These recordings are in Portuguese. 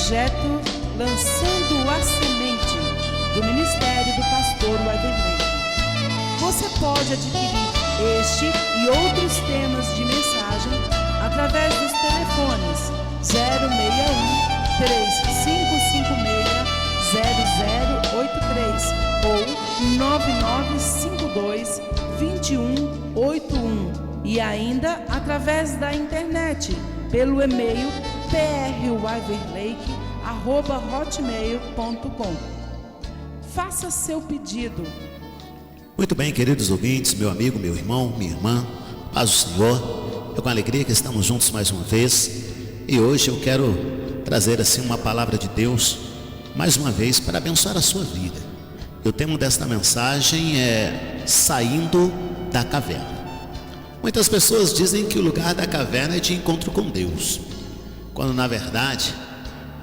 projeto Lançando a Semente, do Ministério do Pastor Wanderley. Você pode adquirir este e outros temas de mensagem através dos telefones 061 3556 0083 ou 9952 2181 e ainda através da internet pelo e-mail prwiverlake@hotmail.com. Faça seu pedido. Muito bem, queridos ouvintes, meu amigo, meu irmão, minha irmã, paz do Senhor. É com alegria que estamos juntos mais uma vez e hoje eu quero trazer assim uma palavra de Deus mais uma vez para abençoar a sua vida. O tema desta mensagem é Saindo da Caverna. Muitas pessoas dizem que o lugar da caverna é de encontro com Deus, quando na verdade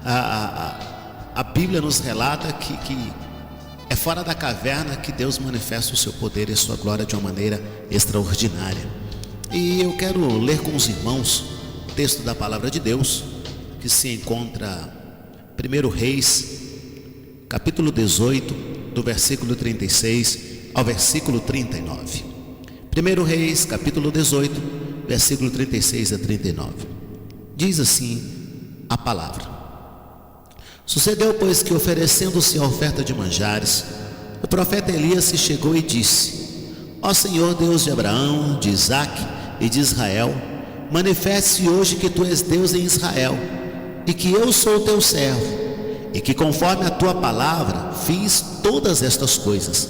a Bíblia nos relata que é fora da caverna que Deus manifesta o seu poder e a sua glória de uma maneira extraordinária. E eu quero ler com os irmãos o texto da palavra de Deus, que se encontra 1 Reis, capítulo 18, do versículo 36 ao versículo 39. 1 Reis, capítulo 18, versículo 36 a 39. Diz assim a palavra: Sucedeu, pois, que oferecendo-se a oferta de manjares, o profeta Elias se chegou e disse: Ó Senhor Deus de Abraão, de Isaque e de Israel, manifeste-se hoje que tu és Deus em Israel, e que eu sou teu servo, e que conforme a tua palavra fiz todas estas coisas.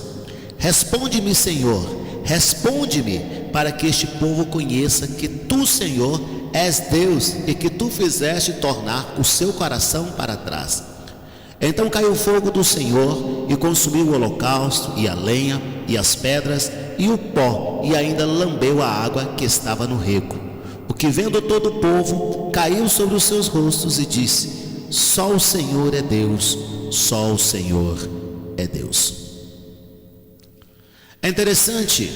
Responde-me, Senhor, responde-me, para que este povo conheça que tu, Senhor, és Deus e que tu fizeste tornar o seu coração para trás. Então caiu o fogo do Senhor e consumiu o holocausto e a lenha e as pedras e o pó, e ainda lambeu a água que estava no rego. O que, vendo todo o povo, caiu sobre os seus rostos e disse: Só o Senhor é Deus, só o Senhor é Deus. É interessante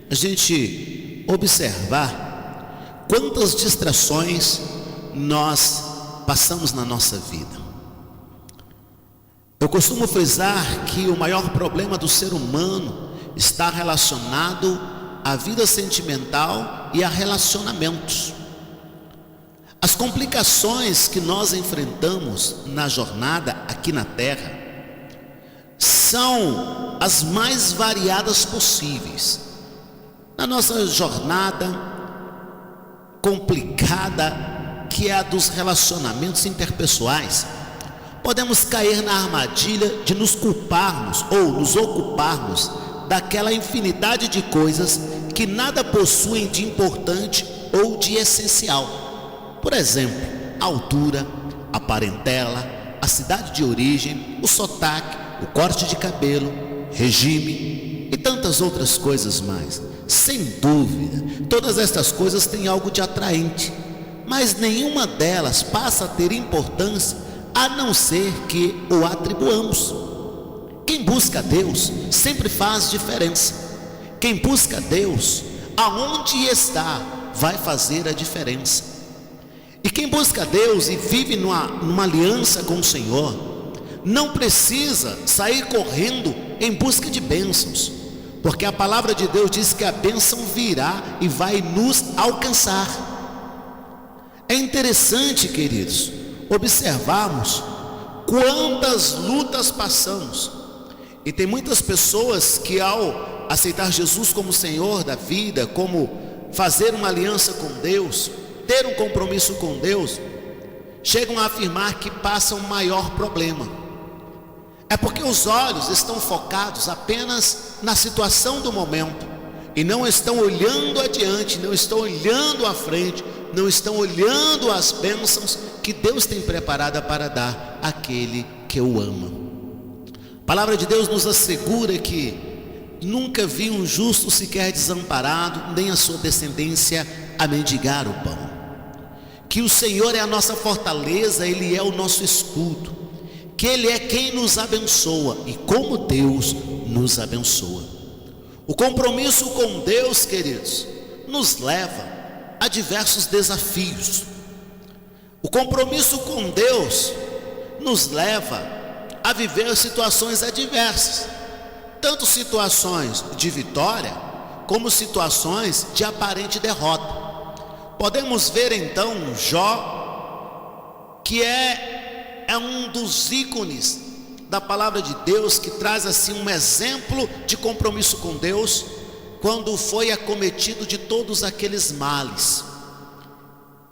a gente observar quantas distrações nós passamos na nossa vida. Eu costumo frisar que o maior problema do ser humano está relacionado à vida sentimental e a relacionamentos. As complicações que nós enfrentamos na jornada aqui na Terra são as mais variadas possíveis. Na nossa jornada complicada, que é a dos relacionamentos interpessoais, podemos cair na armadilha de nos culparmos ou nos ocuparmos daquela infinidade de coisas que nada possuem de importante ou de essencial. Por exemplo, a altura, a parentela, a cidade de origem, o sotaque, o corte de cabelo, regime e tantas outras coisas mais. Sem dúvida, todas estas coisas têm algo de atraente, mas nenhuma delas passa a ter importância a não ser que o atribuamos. Quem busca Deus sempre faz diferença. Quem busca Deus, aonde está, vai fazer a diferença. E quem busca Deus e vive numa aliança com o Senhor, não precisa sair correndo em busca de bênçãos, porque a palavra de Deus diz que a bênção virá e vai nos alcançar. É interessante, queridos, observarmos quantas lutas passamos. E tem muitas pessoas que, ao aceitar Jesus como Senhor da vida, como fazer uma aliança com Deus, ter um compromisso com Deus, chegam a afirmar que passam o maior problema. É porque os olhos estão focados apenas na situação do momento e não estão olhando adiante, não estão olhando à frente, não estão olhando as bênçãos que Deus tem preparada para dar àquele que o ama. A palavra de Deus nos assegura que nunca vi um justo sequer desamparado, nem a sua descendência a mendigar o pão. Que o Senhor é a nossa fortaleza, Ele é o nosso escudo, que Ele é quem nos abençoa e como Deus nos abençoa. O compromisso com Deus, queridos, nos leva a diversos desafios. O compromisso com Deus nos leva a viver situações adversas, tanto situações de vitória, como situações de aparente derrota. Podemos ver então Jó, que é um dos ícones da palavra de Deus, que traz assim um exemplo de compromisso com Deus, quando foi acometido de todos aqueles males,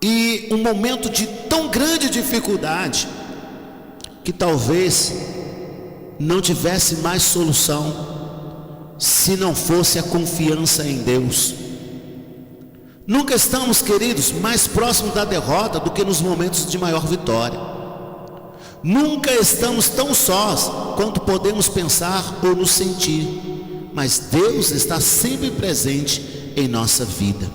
e um momento de tão grande dificuldade, que talvez não tivesse mais solução, se não fosse a confiança em Deus. Nunca estamos, queridos, mais próximos da derrota do que nos momentos de maior vitória. Nunca estamos tão sós quanto podemos pensar ou nos sentir, mas Deus está sempre presente em nossa vida.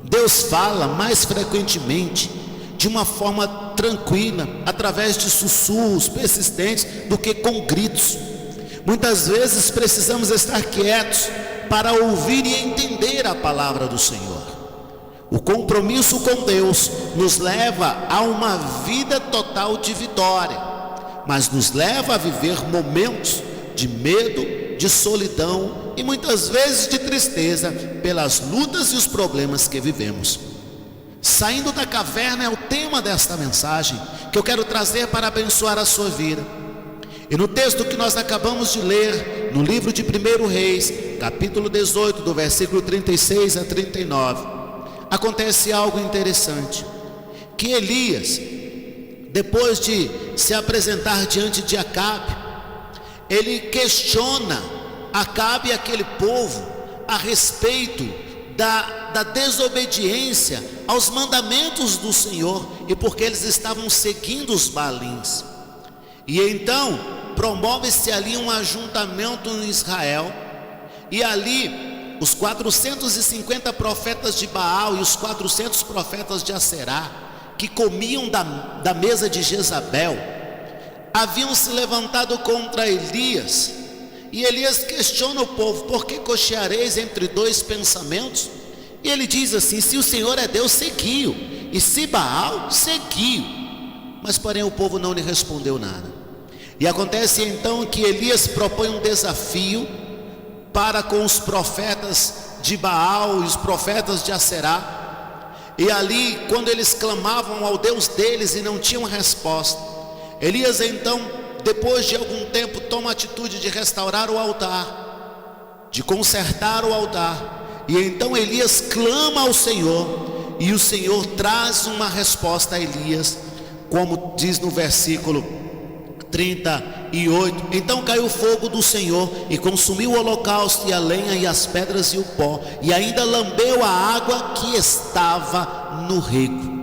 Deus fala mais frequentemente, de uma forma tranquila, através de sussurros persistentes, do que com gritos. Muitas vezes precisamos estar quietos para ouvir e entender a palavra do Senhor. O compromisso com Deus nos leva a uma vida total de vitória, mas nos leva a viver momentos de medo, de solidão e muitas vezes de tristeza pelas lutas e os problemas que vivemos. Saindo da caverna é o tema desta mensagem que eu quero trazer para abençoar a sua vida. E no texto que nós acabamos de ler, no livro de 1 Reis, capítulo 18, do versículo 36 a 39, acontece algo interessante, que Elias, depois de se apresentar diante de Acabe, ele questiona Acabe e aquele povo a respeito da desobediência aos mandamentos do Senhor, e porque eles estavam seguindo os Baalins. E então promove-se ali um ajuntamento em Israel, e ali os 450 profetas de Baal e os 400 profetas de Aserá, que comiam da mesa de Jezabel, haviam se levantado contra Elias. E Elias questiona o povo: por que cocheareis entre dois pensamentos? E ele diz assim: se o Senhor é Deus, seguiu, e se Baal, seguiu. Mas porém o povo não lhe respondeu nada. E acontece então que Elias propõe um desafio para com os profetas de Baal e os profetas de Aserá. E ali, quando eles clamavam ao Deus deles e não tinham resposta, Elias então, depois de algum tempo, toma a atitude de restaurar o altar, de consertar o altar. E então Elias clama ao Senhor, e o Senhor traz uma resposta a Elias, como diz no versículo 38, então caiu o fogo do Senhor e consumiu o holocausto e a lenha e as pedras e o pó, e ainda lambeu a água que estava no rego.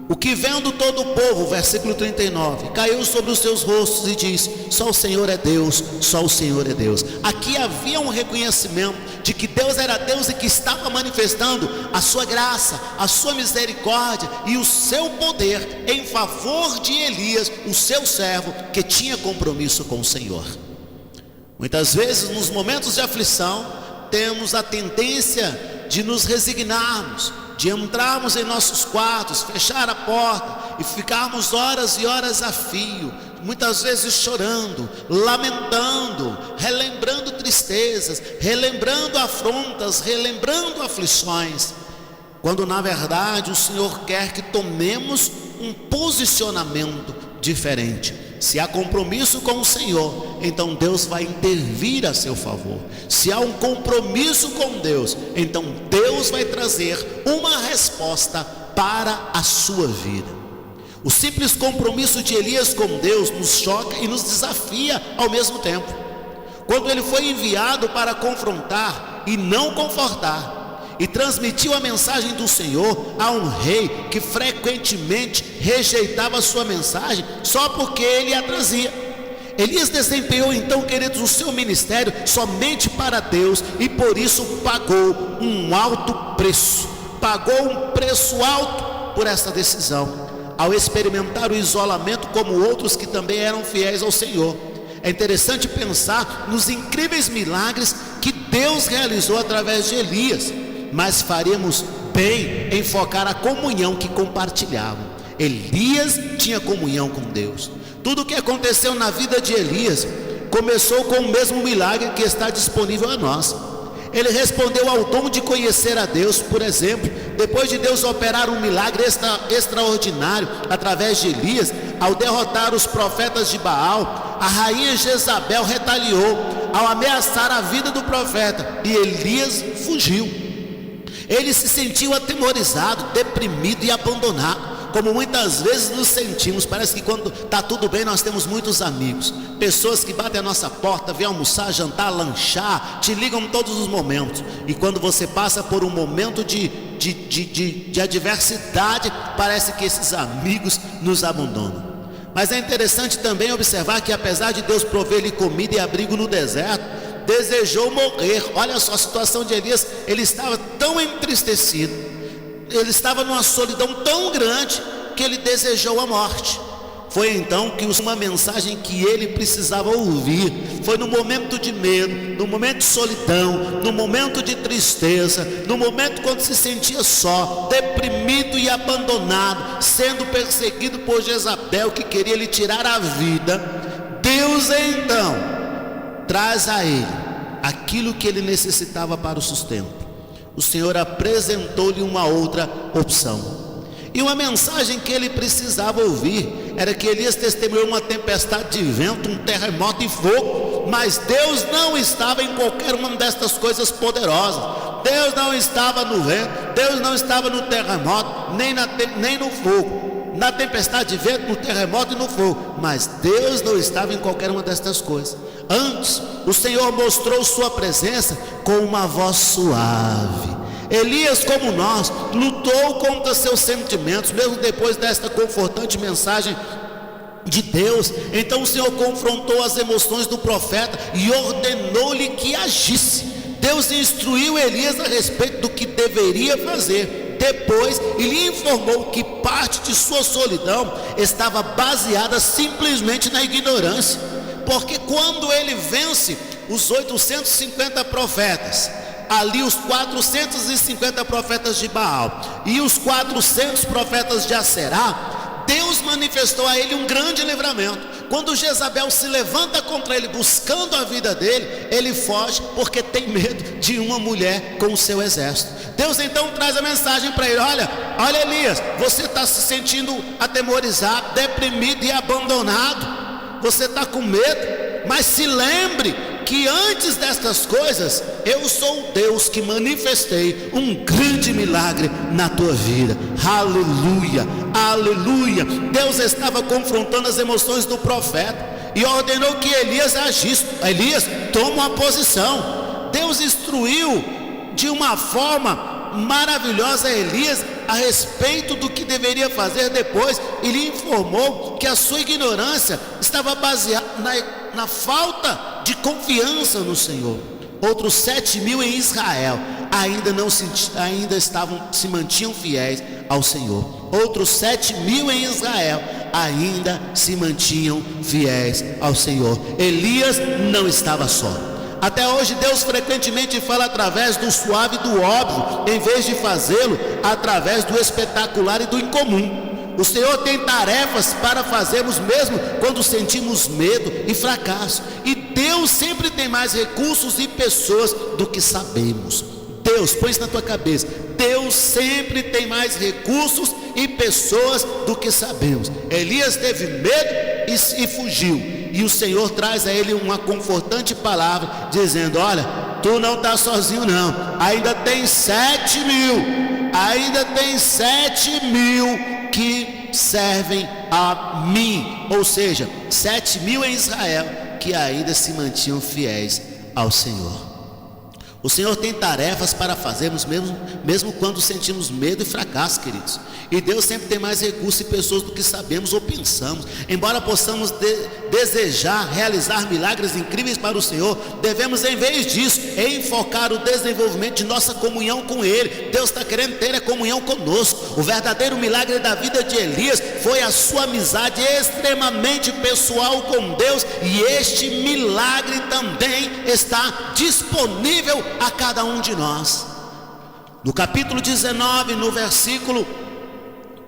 O que vendo todo o povo, versículo 39, caiu sobre os seus rostos e disse: só o Senhor é Deus, só o Senhor é Deus. Aqui havia um reconhecimento de que Deus era Deus e que estava manifestando a sua graça, a sua misericórdia e o seu poder em favor de Elias, o seu servo, que tinha compromisso com o Senhor. Muitas vezes nos momentos de aflição temos a tendência de nos resignarmos, de entrarmos em nossos quartos, fechar a porta e ficarmos horas e horas a fio, muitas vezes chorando, lamentando, relembrando tristezas, relembrando afrontas, relembrando aflições, quando na verdade o Senhor quer que tomemos um posicionamento diferente. Se há compromisso com o Senhor, então Deus vai intervir a seu favor. Se há um compromisso com Deus, então Deus vai trazer uma resposta para a sua vida. O simples compromisso de Elias com Deus nos choca e nos desafia ao mesmo tempo. Quando ele foi enviado para confrontar e não confortar, e transmitiu a mensagem do Senhor a um rei que frequentemente rejeitava a sua mensagem só porque ele a trazia. Elias desempenhou então, queridos, o seu ministério somente para Deus, e por isso pagou um alto preço. Pagou um preço alto por esta decisão, ao experimentar o isolamento como outros que também eram fiéis ao Senhor. É interessante pensar nos incríveis milagres que Deus realizou através de Elias, mas faremos bem em focar a comunhão que compartilhavam. Elias tinha comunhão com Deus. Tudo o que aconteceu na vida de Elias começou com o mesmo milagre que está disponível a nós. Ele respondeu ao dom de conhecer a Deus. Por exemplo, depois de Deus operar um milagre extraordinário através de Elias, ao derrotar os profetas de Baal, a rainha Jezabel retaliou ao ameaçar a vida do profeta, e Elias fugiu. Ele se sentiu atemorizado, deprimido e abandonado, como muitas vezes nos sentimos. Parece que quando está tudo bem nós temos muitos amigos, pessoas que batem a nossa porta, vêm almoçar, jantar, lanchar, te ligam em todos os momentos. E quando você passa por um momento de adversidade, parece que esses amigos nos abandonam. Mas é interessante também observar que, apesar de Deus prover-lhe comida e abrigo no deserto, desejou morrer. Olha só a situação de Elias. Ele estava tão entristecido, ele estava numa solidão tão grande, que ele desejou a morte. Foi então que uma mensagem que ele precisava ouvir, foi no momento de medo, no momento de solidão, no momento de tristeza, no momento quando se sentia só, deprimido e abandonado, sendo perseguido por Jezabel, que queria lhe tirar a vida. Deus então traz a ele aquilo que ele necessitava para o sustento. O Senhor apresentou-lhe uma outra opção, e uma mensagem que ele precisava ouvir era que Elias testemunhou uma tempestade de vento, um terremoto e fogo, mas Deus não estava em qualquer uma destas coisas poderosas. Deus não estava no vento, Deus não estava no terremoto, nem no fogo, na tempestade de vento, no terremoto e no fogo, mas Deus não estava em qualquer uma destas coisas. Antes, o Senhor mostrou sua presença com uma voz suave. Elias, como nós, lutou contra seus sentimentos, mesmo depois desta confortante mensagem de Deus. Então o Senhor confrontou as emoções do profeta e ordenou-lhe que agisse. Deus instruiu Elias a respeito do que deveria fazer. Depois ele informou que parte de sua solidão estava baseada simplesmente na ignorância, porque quando ele vence os 850 profetas, ali os 450 profetas de Baal e os 400 profetas de Aserá, Deus manifestou a ele um grande livramento. Quando Jezabel se levanta contra ele, buscando a vida dele, ele foge porque tem medo de uma mulher com o seu exército. Deus então traz a mensagem para ele: olha Elias, você está se sentindo atemorizado, deprimido e abandonado, você está com medo, mas se lembre que antes destas coisas, eu sou o Deus que manifestei um grande milagre na tua vida. Aleluia, aleluia. Deus estava confrontando as emoções do profeta e ordenou que Elias agisse. Elias, toma uma posição. Deus instruiu de uma forma maravilhosa a Elias a respeito do que deveria fazer depois, e lhe informou que a sua ignorância estava baseada na falta de confiança no Senhor. Outros 7.000 em Israel ainda se mantinham fiéis ao Senhor. Outros 7.000 em Israel ainda se mantinham fiéis ao Senhor. Elias não estava só. Até hoje Deus frequentemente fala através do suave e do óbvio, em vez de fazê-lo através do espetacular e do incomum. O Senhor tem tarefas para fazermos mesmo quando sentimos medo e fracasso. E Deus sempre tem mais recursos e pessoas do que sabemos. Deus, põe isso na tua cabeça, Deus sempre tem mais recursos e pessoas do que sabemos. Elias teve medo e fugiu, e o Senhor traz a ele uma confortante palavra, dizendo: olha, tu não está sozinho não, ainda tem 7.000, ainda tem 7.000 que servem a mim. Ou seja, 7.000 em Israel que ainda se mantinham fiéis ao Senhor. O Senhor tem tarefas para fazermos mesmo quando sentimos medo e fracasso, queridos. E Deus sempre tem mais recursos e pessoas do que sabemos ou pensamos. Embora possamos desejar realizar milagres incríveis para o Senhor, devemos, em vez disso, enfocar o desenvolvimento de nossa comunhão com Ele. Deus está querendo ter a comunhão conosco. O verdadeiro milagre da vida de Elias foi a sua amizade extremamente pessoal com Deus, e este milagre também está disponível a cada um de nós. No capítulo 19, no versículo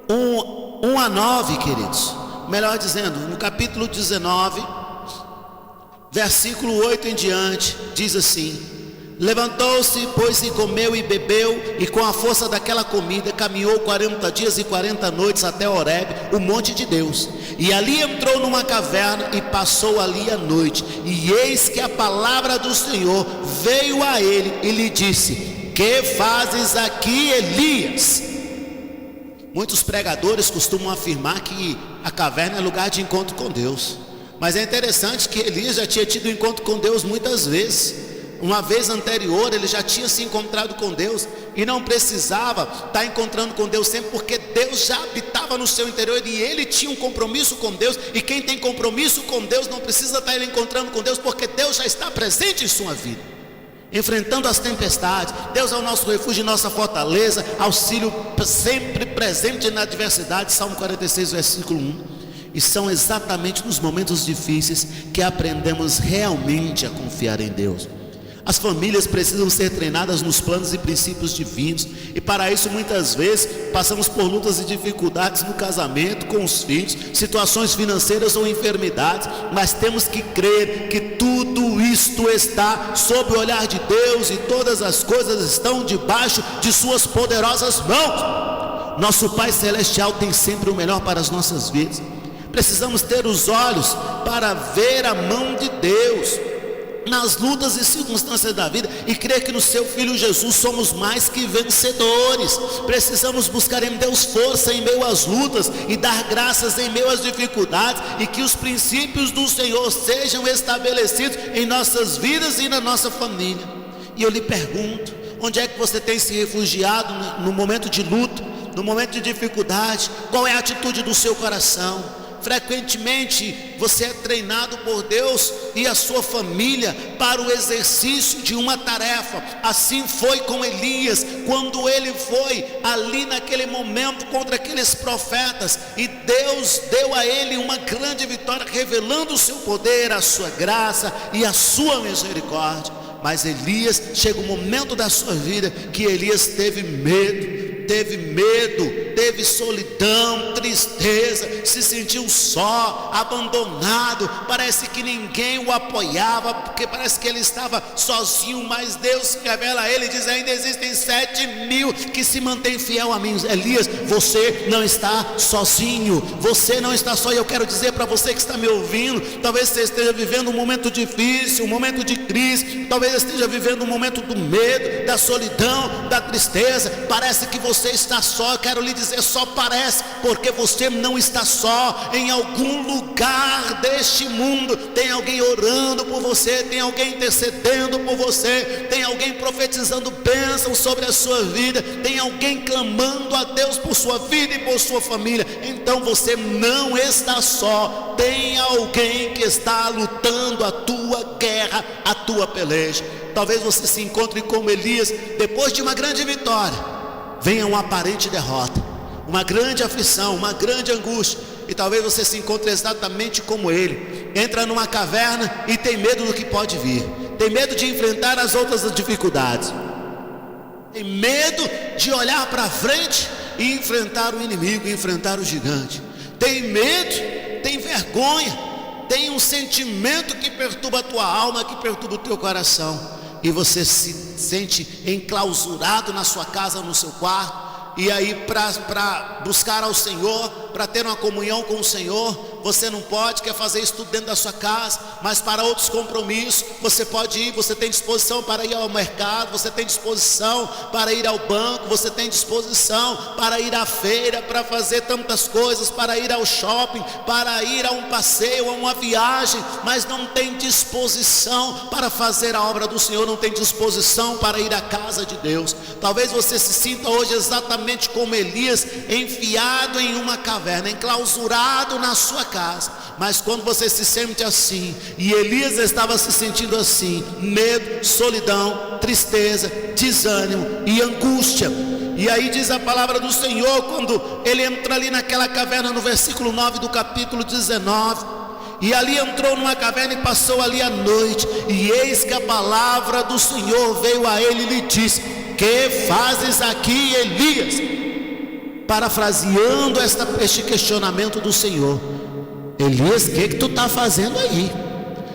1 1 a 9, queridos, melhor dizendo, no capítulo 19, versículo 8 em diante, diz assim: levantou-se, pois, e comeu e bebeu, e com a força daquela comida caminhou 40 dias e 40 noites até Horebe, o monte de Deus. E ali entrou numa caverna e passou ali a noite. E eis que a palavra do Senhor veio a ele e lhe disse: que fazes aqui, Elias? Muitos pregadores costumam afirmar que a caverna é lugar de encontro com Deus, mas é interessante que Elias já tinha tido encontro com Deus muitas vezes. Uma vez anterior ele já tinha se encontrado com Deus e não precisava estar encontrando com Deus sempre, porque Deus já habitava no seu interior e ele tinha um compromisso com Deus. E quem tem compromisso com Deus não precisa estar encontrando com Deus, porque Deus já está presente em sua vida, enfrentando as tempestades. Deus é o nosso refúgio e nossa fortaleza, auxílio sempre presente na adversidade. Salmo 46, versículo 1. E são exatamente nos momentos difíceis que aprendemos realmente a confiar em Deus. As famílias precisam ser treinadas nos planos e princípios divinos, e para isso muitas vezes passamos por lutas e dificuldades no casamento, com os filhos, situações financeiras ou enfermidades, mas temos que crer que tudo isto está sob o olhar de Deus e todas as coisas estão debaixo de suas poderosas mãos. Nosso Pai Celestial tem sempre o melhor para as nossas vidas. Precisamos ter os olhos para ver a mão de Deus nas lutas e circunstâncias da vida e crer que no seu Filho Jesus somos mais que vencedores. Precisamos buscar em Deus força em meio às lutas e dar graças em meio às dificuldades, e que os princípios do Senhor sejam estabelecidos em nossas vidas e na nossa família. E eu lhe pergunto, onde é que você tem se refugiado no momento de luta, no momento de dificuldade? Qual é a atitude do seu coração? Frequentemente você é treinado por Deus e a sua família para o exercício de uma tarefa. Assim foi com Elias, quando ele foi ali naquele momento contra aqueles profetas, e Deus deu a ele uma grande vitória, revelando o seu poder, a sua graça e a sua misericórdia. Mas Elias, chega um momento da sua vida que Elias teve medo, teve solidão, tristeza, se sentiu só, abandonado. Parece que ninguém o apoiava, porque parece que ele estava sozinho. Mas Deus revela a ele e diz: ainda existem 7.000 que se mantêm fiel a mim. Elias, você não está sozinho, você não está só. E eu quero dizer para você que está me ouvindo, talvez você esteja vivendo um momento difícil, um momento de crise, talvez esteja vivendo um momento do medo, da solidão, da tristeza. Parece que você está só. Eu quero lhe dizer, só parece, porque você não está só. Em algum lugar deste mundo tem alguém orando por você, tem alguém intercedendo por você, tem alguém profetizando bênção sobre a sua vida, tem alguém clamando a Deus por sua vida e por sua família. Então você não está só, tem alguém que está lutando a tua guerra, a tua peleja. Talvez você se encontre como Elias, depois de uma grande vitória venha uma aparente derrota, uma grande aflição, uma grande angústia, e talvez você se encontre exatamente como ele. Entra numa caverna e tem medo do que pode vir, tem medo de enfrentar as outras dificuldades, tem medo de olhar para frente e enfrentar o inimigo, enfrentar o gigante, tem medo, tem vergonha, tem um sentimento que perturba a tua alma, que perturba o teu coração, e você se sente enclausurado na sua casa, no seu quarto. E aí para buscar ao Senhor, para ter uma comunhão com o Senhor, você não pode, quer fazer isso tudo dentro da sua casa, mas para outros compromissos você pode ir, você tem disposição para ir ao mercado, você tem disposição para ir ao banco, você tem disposição para ir à feira, para fazer tantas coisas, para ir ao shopping, para ir a um passeio, a uma viagem, mas não tem disposição para fazer a obra do Senhor, não tem disposição para ir à casa de Deus. Talvez você se sinta hoje exatamente como Elias, enfiado em uma caverna, enclausurado na sua casa. Mas quando você se sente assim, e Elias estava se sentindo assim, medo, solidão, tristeza, desânimo e angústia. E aí diz a palavra do Senhor, quando ele entra ali naquela caverna, no versículo 9 do capítulo 19, e ali entrou numa caverna e passou ali a noite, e eis que a palavra do Senhor veio a ele e lhe disse: que fazes aqui, Elias? parafraseando este questionamento do Senhor: Elias, o que tu está fazendo aí?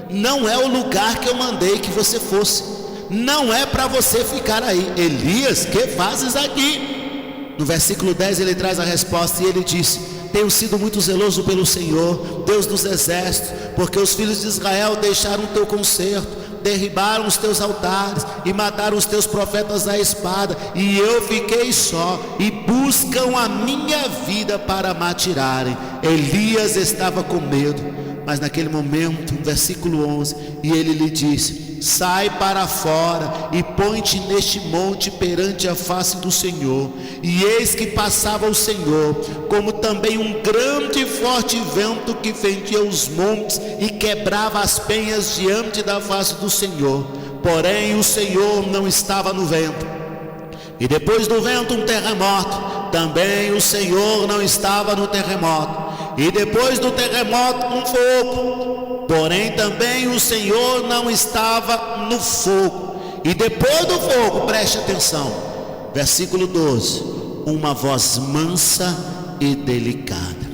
Não é o lugar que eu mandei que você fosse, não é para você ficar aí. Elias, que fazes aqui? No versículo 10 ele traz a resposta e ele disse: tenho sido muito zeloso pelo Senhor, Deus dos exércitos, porque os filhos de Israel deixaram o teu concerto, derribaram os teus altares e mataram os teus profetas à espada, e eu fiquei só, e buscam a minha vida para me atirarem. Elias estava com medo, mas naquele momento, no versículo 11, e ele lhe disse: sai para fora e põe-te neste monte perante a face do Senhor. E eis que passava o Senhor, como também um grande e forte vento que fendia os montes e quebrava as penhas diante da face do Senhor. Porém o Senhor não estava no vento. E depois do vento um terremoto. Também o Senhor não estava no terremoto. E depois do terremoto um fogo. Porém também o Senhor não estava no fogo. E depois do fogo, preste atenção, versículo 12: uma voz mansa e delicada.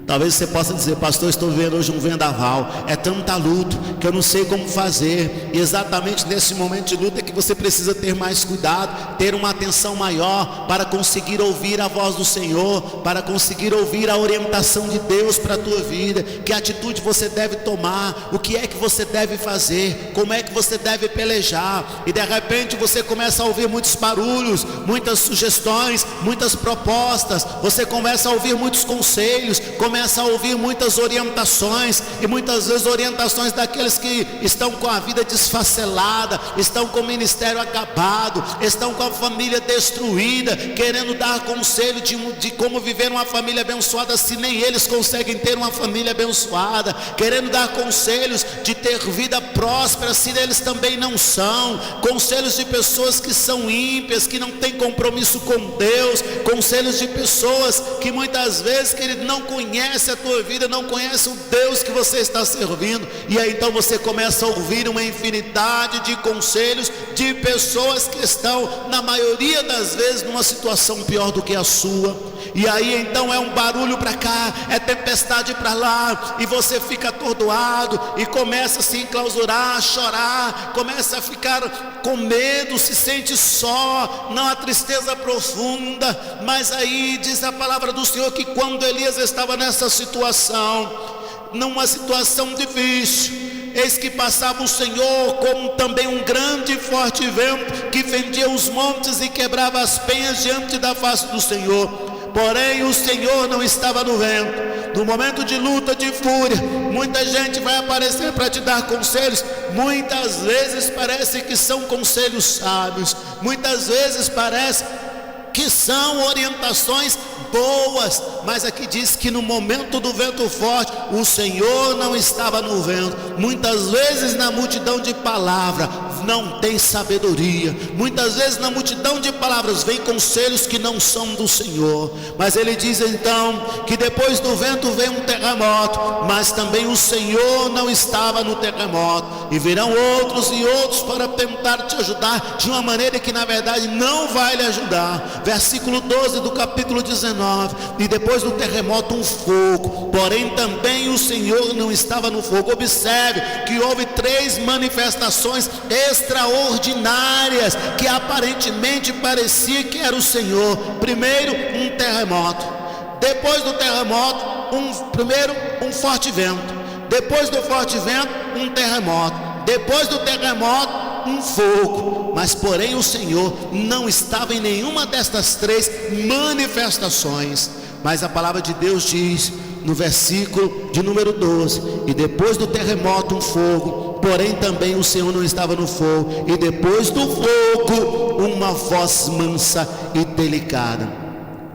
Talvez você possa dizer: pastor, estou vendo hoje um vendaval, é tanta luta que eu não sei como fazer. E exatamente nesse momento de luta é que você precisa ter mais cuidado, ter uma atenção maior para conseguir ouvir a voz do Senhor, para conseguir ouvir a orientação de Deus para a tua vida. Que atitude você deve tomar, o que é que você deve fazer, como é que você deve pelejar. E de repente você começa a ouvir muitos barulhos, muitas sugestões, muitas propostas, você começa a ouvir muitos conselhos, começa a ouvir muitas orientações, e muitas vezes orientações daqueles que estão com a vida desfacelada, estão com o ministério acabado, estão com a família destruída, querendo dar conselho de como viver uma família abençoada, se nem eles conseguem ter uma família abençoada, querendo dar conselhos de ter vida próspera, se eles também não são, conselhos de pessoas que são ímpias, que não têm compromisso com Deus, conselhos de pessoas que muitas vezes, querido, não conhece a tua vida, não conhece o Deus que você está servindo. E aí então você começa a ouvir uma infinidade de conselhos de pessoas que estão, na maioria das vezes, numa situação pior do que a sua. E aí então é um barulho para cá, é tempestade para lá, e você fica atordoado e começa a se enclausurar, a chorar, começa a ficar com medo, se sente só, não, a tristeza profunda. Mas aí diz a palavra do Senhor que quando Elias estava nessa situação, numa situação difícil, eis que passava o Senhor como também um grande e forte vento que fendia os montes e quebrava as penhas diante da face do Senhor. Porém o Senhor não estava no vento. No momento de luta, de fúria, muita gente vai aparecer para te dar conselhos. Muitas vezes parece que são conselhos sábios, muitas vezes parece que são orientações boas, mas aqui diz que no momento do vento forte, o Senhor não estava no vento. Muitas vezes na multidão de palavras não tem sabedoria, muitas vezes na multidão de palavras vem conselhos que não são do Senhor. Mas ele diz então que depois do vento vem um terremoto, mas também o Senhor não estava no terremoto, e virão outros e outros para tentar te ajudar de uma maneira que na verdade não vai lhe ajudar. Versículo 12 do capítulo 19: e depois do terremoto um fogo, porém também o Senhor não estava no fogo. Observe que houve 3 manifestações extraordinárias que aparentemente parecia que era o Senhor. Primeiro um terremoto, depois do terremoto primeiro um forte vento, depois do forte vento um terremoto, depois do terremoto um fogo. Mas porém o Senhor não estava em nenhuma destas 3 manifestações. Mas a palavra de Deus diz no versículo de número 12: e depois do terremoto um fogo, porém também o Senhor não estava no fogo. E depois do fogo uma voz mansa e delicada.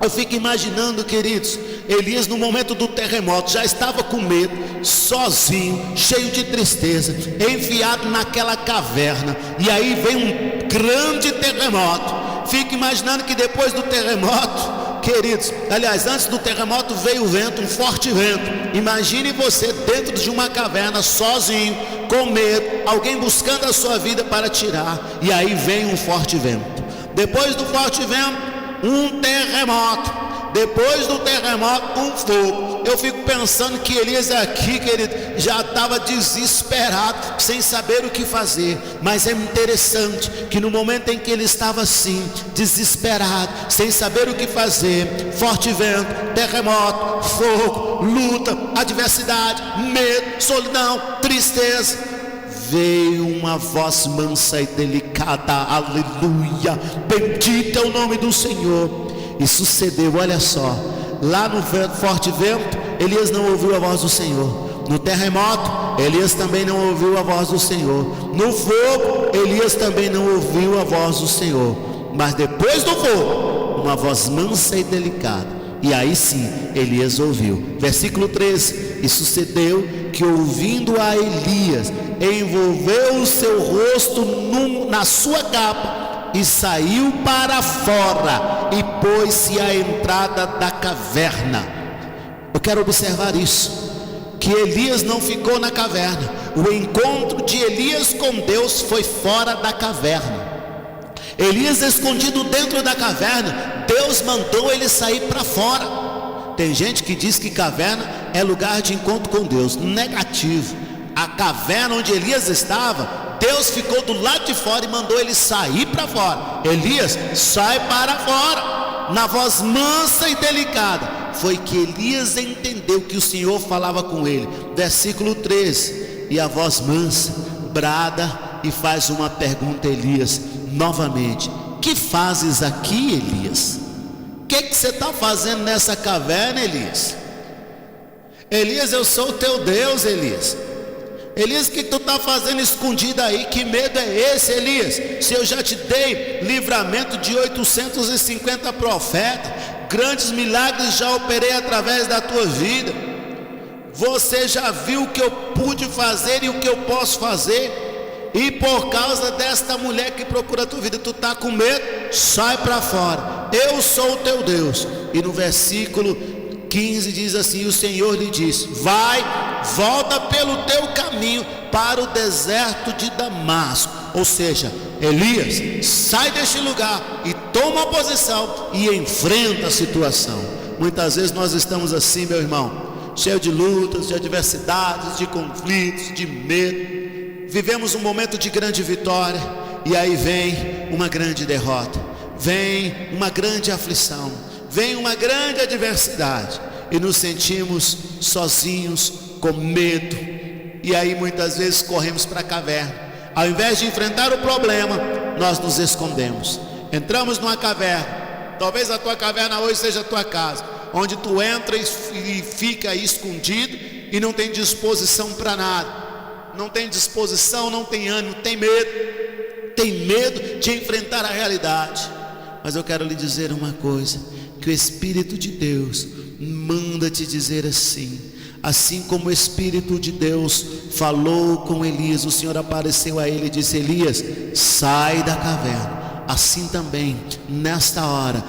Eu fico imaginando, queridos, Elias no momento do terremoto já estava com medo, sozinho, cheio de tristeza, enfiado naquela caverna, e aí vem um grande terremoto. Fico imaginando que depois do terremoto, queridos, aliás, antes do terremoto veio o vento, um forte vento. Imagine você dentro de uma caverna, sozinho, com medo, alguém buscando a sua vida para tirar, e aí vem um forte vento. Depois do forte vento um terremoto, depois do terremoto, um fogo. Eu fico pensando que Elias aqui, querido, já estava desesperado, sem saber o que fazer. Mas é interessante que no momento em que ele estava assim, desesperado, sem saber o que fazer, forte vento, terremoto, fogo, luta, adversidade, medo, solidão, tristeza, veio uma voz mansa e delicada, aleluia, bendito é o nome do Senhor. E sucedeu, olha só, lá no forte vento, Elias não ouviu a voz do Senhor. No terremoto, Elias também não ouviu a voz do Senhor. No fogo, Elias também não ouviu a voz do Senhor. Mas depois do fogo, uma voz mansa e delicada, e aí sim, Elias ouviu. Versículo 13: e sucedeu que, ouvindo a Elias, envolveu o seu rosto na sua capa, e saiu para fora, e pôs-se à entrada da caverna. Eu quero observar isso, que Elias não ficou na caverna. O encontro de Elias com Deus foi fora da caverna. Elias escondido dentro da caverna, Deus mandou ele sair para fora. Tem gente que diz que caverna é lugar de encontro com Deus. Negativo. A caverna onde Elias estava, Deus ficou do lado de fora e mandou ele sair para fora. Elias, sai para fora. Na voz mansa e delicada, foi que Elias entendeu que o Senhor falava com ele. Versículo 13: e a voz mansa brada e faz uma pergunta a Elias novamente: que fazes aqui, Elias? O que você está fazendo nessa caverna, Elias? Elias, eu sou o teu Deus, Elias. Elias, o que tu está fazendo escondido aí? Que medo é esse, Elias? Se eu já te dei livramento de 850 profetas, grandes milagres já operei através da tua vida. Você já viu o que eu pude fazer e o que eu posso fazer? E por causa desta mulher que procura a tua vida, tu está com medo? Sai para fora. Eu sou o teu Deus. E no versículo 15 diz assim: o Senhor lhe disse: vai, volta pelo teu caminho para o deserto de Damasco. Ou seja, Elias, sai deste lugar e toma posição e enfrenta a situação. Muitas vezes nós estamos assim, meu irmão, cheio de lutas, de adversidades, de conflitos, de medo. Vivemos um momento de grande vitória, e aí vem uma grande derrota, vem uma grande aflição, vem uma grande adversidade, e nos sentimos sozinhos, com medo. E aí muitas vezes corremos para a caverna. Ao invés de enfrentar o problema, nós nos escondemos. Entramos numa caverna. Talvez a tua caverna hoje seja a tua casa, onde tu entra e fica aí escondido e não tem disposição para nada. Não tem disposição, não tem ânimo, tem medo de enfrentar a realidade. Mas eu quero lhe dizer uma coisa, que o Espírito de Deus manda te dizer assim: assim como o Espírito de Deus falou com Elias, o Senhor apareceu a ele e disse: Elias, sai da caverna. Assim também, nesta hora,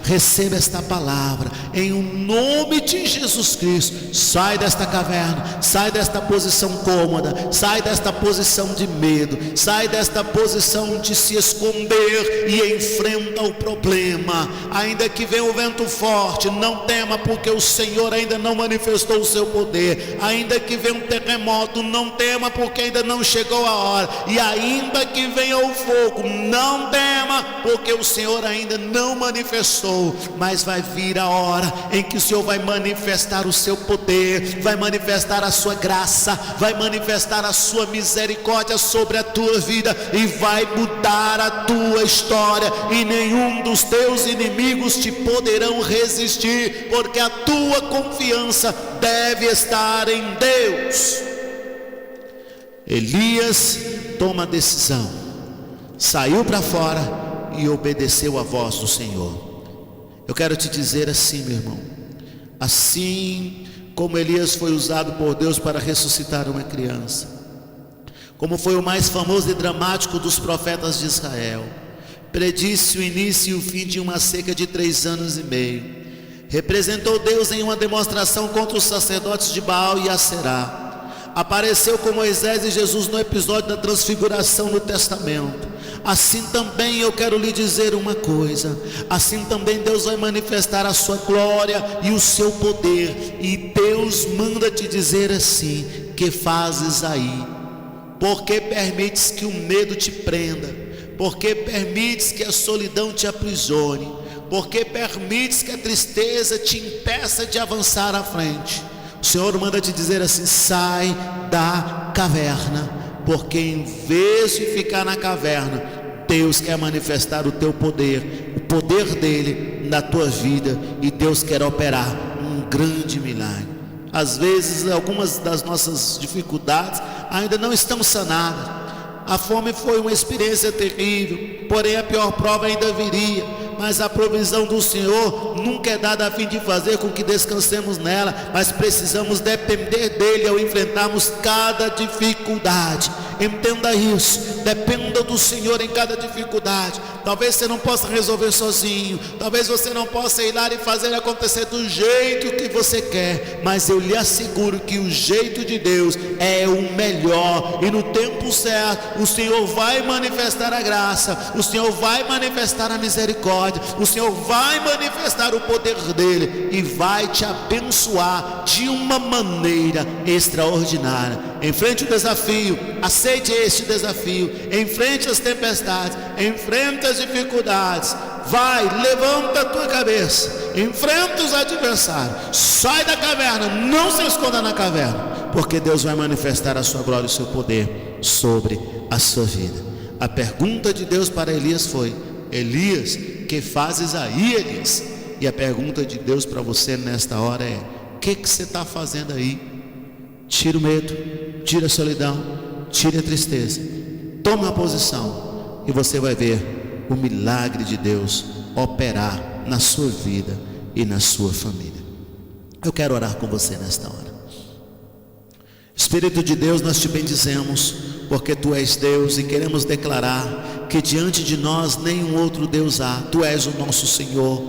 receba esta palavra, em o nome de Jesus Cristo. Sai desta caverna, sai desta posição cômoda, sai desta posição de medo, sai desta posição de se esconder e enfrenta o problema. Ainda que venha o vento forte, não tema, porque o Senhor ainda não manifestou o seu poder. Ainda que venha um terremoto, não tema, porque ainda não chegou a hora. E ainda que venha o fogo, não tema, porque o Senhor ainda não manifestou. Mas vai vir a hora em que o Senhor vai manifestar o seu poder, vai manifestar a sua graça, vai manifestar a sua misericórdia sobre a tua vida, e vai mudar a tua história, e nenhum dos teus inimigos te poderão resistir, porque a tua confiança deve estar em Deus. Elias toma a decisão, saiu para fora e obedeceu a voz do Senhor. Eu quero te dizer assim, meu irmão, assim como Elias foi usado por Deus para ressuscitar uma criança, como foi o mais famoso e dramático dos profetas de Israel, predisse o início e o fim de uma seca de 3 anos e meio, representou Deus em uma demonstração contra os sacerdotes de Baal e Aserá, apareceu com Moisés e Jesus no episódio da transfiguração no Testamento. Assim também eu quero lhe dizer uma coisa: assim também Deus vai manifestar a sua glória e o seu poder. E Deus manda te dizer assim: que fazes aí? Por que permites que o medo te prenda? Por que permites que a solidão te aprisione? Por que permites que a tristeza te impeça de avançar à frente? O Senhor manda te dizer assim: sai da caverna, porque em vez de ficar na caverna, Deus quer manifestar o teu poder, o poder dele na tua vida, e Deus quer operar um grande milagre. Às vezes algumas das nossas dificuldades ainda não estão sanadas. A fome foi uma experiência terrível, porém a pior prova ainda viria. Mas a provisão do Senhor nunca é dada a fim de fazer com que descansemos nela, mas precisamos depender dele ao enfrentarmos cada dificuldade. Entenda isso, dependa do Senhor em cada dificuldade. Talvez você não possa resolver sozinho, talvez você não possa ir lá e fazer acontecer do jeito que você quer, mas eu lhe asseguro que o jeito de Deus é o melhor, e no tempo certo o Senhor vai manifestar a graça, o Senhor vai manifestar a misericórdia, o Senhor vai manifestar o poder dele e vai te abençoar de uma maneira extraordinária. Enfrente o desafio, aceite este desafio, enfrente as tempestades, enfrente as dificuldades, vai, levanta a tua cabeça, enfrenta os adversários, sai da caverna, não se esconda na caverna, porque Deus vai manifestar a sua glória e o seu poder sobre a sua vida. A pergunta de Deus para Elias foi: Elias, que fazes aí, Elias? E a pergunta de Deus para você nesta hora é: o que você está fazendo aí? Tira o medo, tira a solidão, tira a tristeza, tome uma posição e você vai ver o milagre de Deus operar na sua vida e na sua família. Eu quero orar com você nesta hora. Espírito de Deus, nós te bendizemos, porque Tu és Deus, e queremos declarar que diante de nós nenhum outro Deus há. Tu és o nosso Senhor,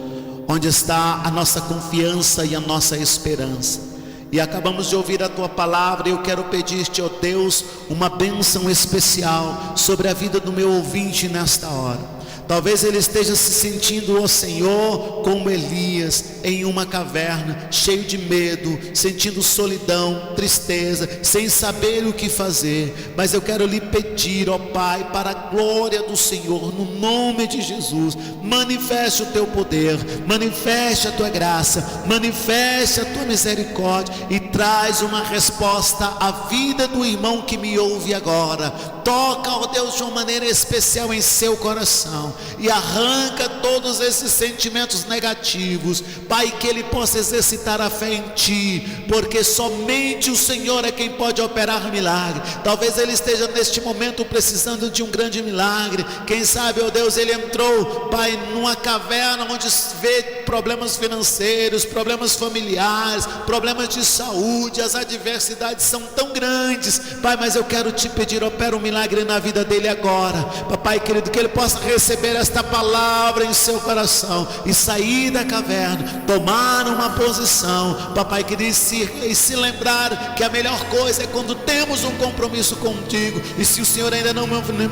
onde está a nossa confiança e a nossa esperança. E acabamos de ouvir a Tua palavra, e eu quero pedir-te, ó Deus, uma bênção especial sobre a vida do meu ouvinte nesta hora. Talvez ele esteja se sentindo, ó Senhor, como Elias, em uma caverna, cheio de medo, sentindo solidão, tristeza, sem saber o que fazer. Mas eu quero lhe pedir, ó Pai, para a glória do Senhor, no nome de Jesus, manifeste o Teu poder, manifeste a Tua graça, manifeste a Tua misericórdia e traz uma resposta à vida do irmão que me ouve agora. Toca, ó Deus, de uma maneira especial em seu coração e arranca todos esses sentimentos negativos, Pai, que ele possa exercitar a fé em Ti, porque somente o Senhor é quem pode operar milagre. Talvez ele esteja neste momento precisando de um grande milagre. Quem sabe, ó Deus, ele entrou, Pai, numa caverna onde vê problemas financeiros, problemas familiares, problemas de saúde, as adversidades são tão grandes, Pai, mas eu quero Te pedir, opera um milagre na vida dele agora, Papai querido, que ele possa receber esta palavra em seu coração e sair da caverna, tomar uma posição, Papai querido, e se lembrar que a melhor coisa é quando temos um compromisso contigo. E se o Senhor ainda não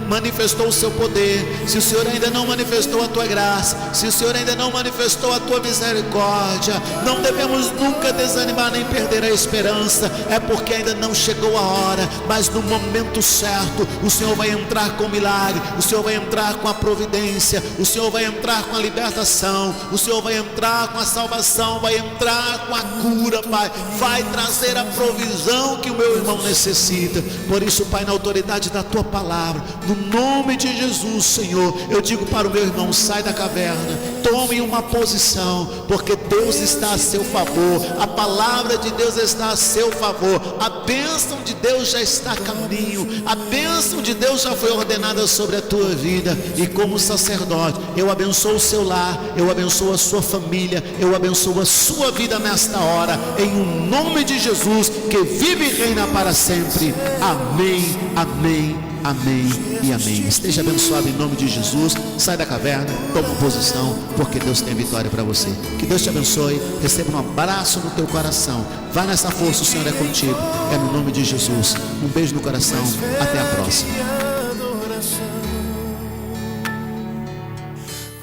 manifestou o seu poder, se o Senhor ainda não manifestou a Tua graça, se o Senhor ainda não manifestou a Tua misericórdia, não devemos nunca desanimar nem perder a esperança. É porque ainda não chegou a hora, mas no momento certo o Senhor vai entrar com milagre, o Senhor vai entrar com a providência, o Senhor vai entrar com a libertação, o Senhor vai entrar com a salvação, vai entrar com a cura, Pai, vai trazer a provisão que o meu irmão necessita. Por isso, Pai, na autoridade da Tua palavra, no nome de Jesus, Senhor, eu digo para o meu irmão: sai da caverna, tome uma posição, porque Deus está a seu favor, a palavra de Deus está a seu favor, a bênção de Deus já está a caminho, a bênção de Deus já foi ordenada sobre a tua vida. E como sacerdote, eu abençoo o seu lar, eu abençoo a sua família, eu abençoo a sua vida nesta hora, em um nome de Jesus, que vive e reina para sempre. Amém, amém, Amém e amém. Esteja abençoado em nome de Jesus. Sai da caverna, toma posição, porque Deus tem vitória para você. Que Deus te abençoe. Receba um abraço no teu coração. Vai nessa força, o Senhor é contigo. É no nome de Jesus. Um beijo no coração. Até a próxima.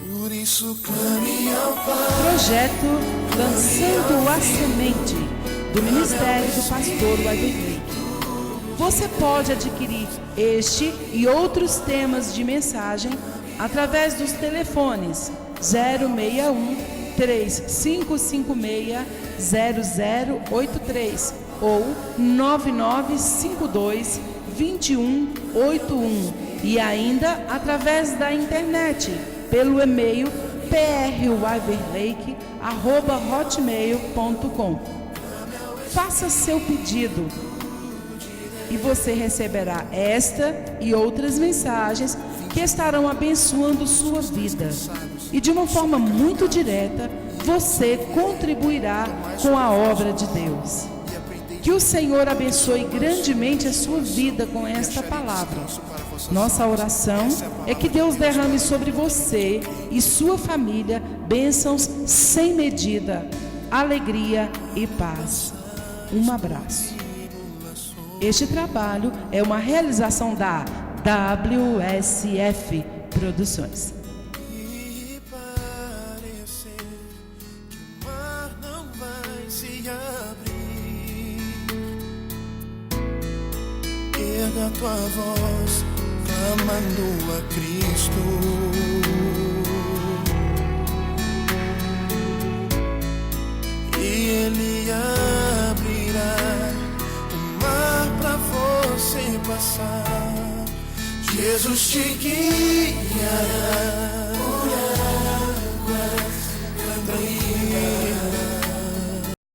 Por isso clame ao Pai. Projeto Lançando a Semente, do Ministério do Pastor Everlake. Você pode adquirir este e outros temas de mensagem através dos telefones 061 3556 0083 ou 9952 2181 e ainda através da internet pelo e-mail prwiverlake@hotmail.com. Faça seu pedido e você receberá esta e outras mensagens que estarão abençoando sua vida. E de uma forma muito direta, você contribuirá com a obra de Deus. Que o Senhor abençoe grandemente a sua vida com esta palavra. Nossa oração é que Deus derrame sobre você e sua família bênçãos sem medida, alegria e paz. Um abraço. Este trabalho é uma realização da WSF Produções. E parecer que o mar não vai se abrir, erga tua voz, clamando a Cristo. E Ele abrirá o mar pra você passar. Jesus te guiará.